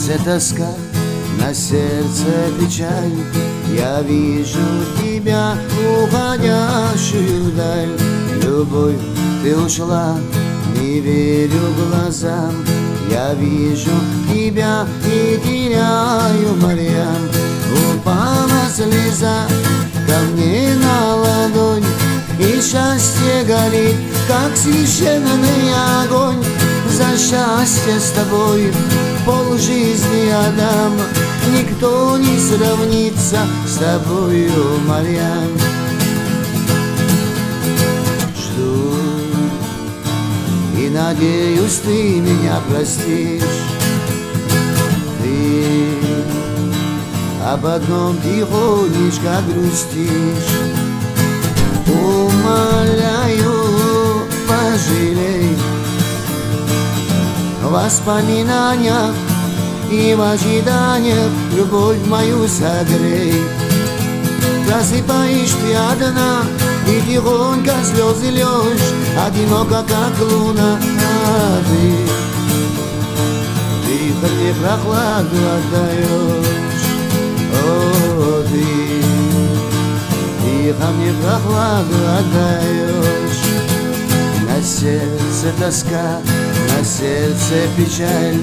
сердце тоска, на сердце печаль. Я вижу тебя, уходящую вдаль. Любовь, ты ушла, не верю глазам. Я вижу тебя и теряю, Марьям. Упала слеза ко мне на ладонь, и счастье горит, как священный огонь. За счастье с тобой полжизни отдам. Никто не сравнится с тобою, Марьям. Жду и надеюсь, ты меня простишь. Ты об одном тихонечко грустишь. Умоляю, пожалей, в воспоминаниях и в ожиданиях любовь мою согрей. Просыпаешь ты одна и тихонько слезы льешь, одиноко, как луна. А ты мне прохладу отдаешь. О, ты тихо мне прохладу отдаешь. На сердце тоска, на сердце печаль.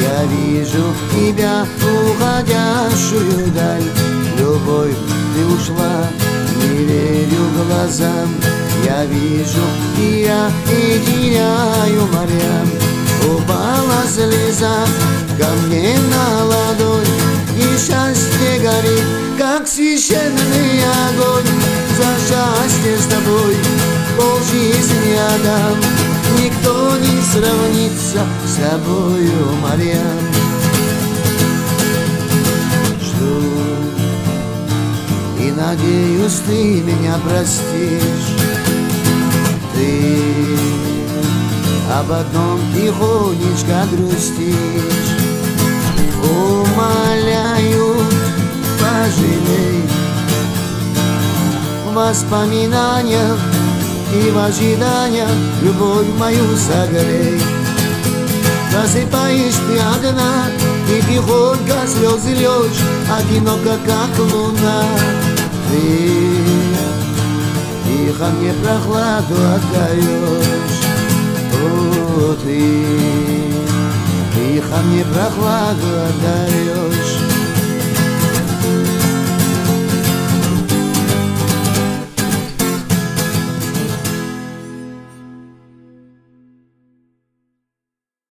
Я вижу тебя, уходящую вдаль. Любовь, ты ушла, не верю глазам. Я вижу тебя и теряю, Марьям. Упала слеза ко мне на ладонь, и счастье горит, как священный огонь. За счастье с тобой полжизни отдам. Никто не сравнится с тобою, Марьям. Жду и надеюсь, ты меня простишь. Ты об одном тихонечко грустишь. Умоляю, пожалей, в воспоминаниях и в ожиданиях любовь мою согрей. Просыпаешь ты одна и тихонько слезы льешь, одиноко, как луна. Ты тихо мне прохладу отдаешь. О, ты тихо мне прохладу отдаешь.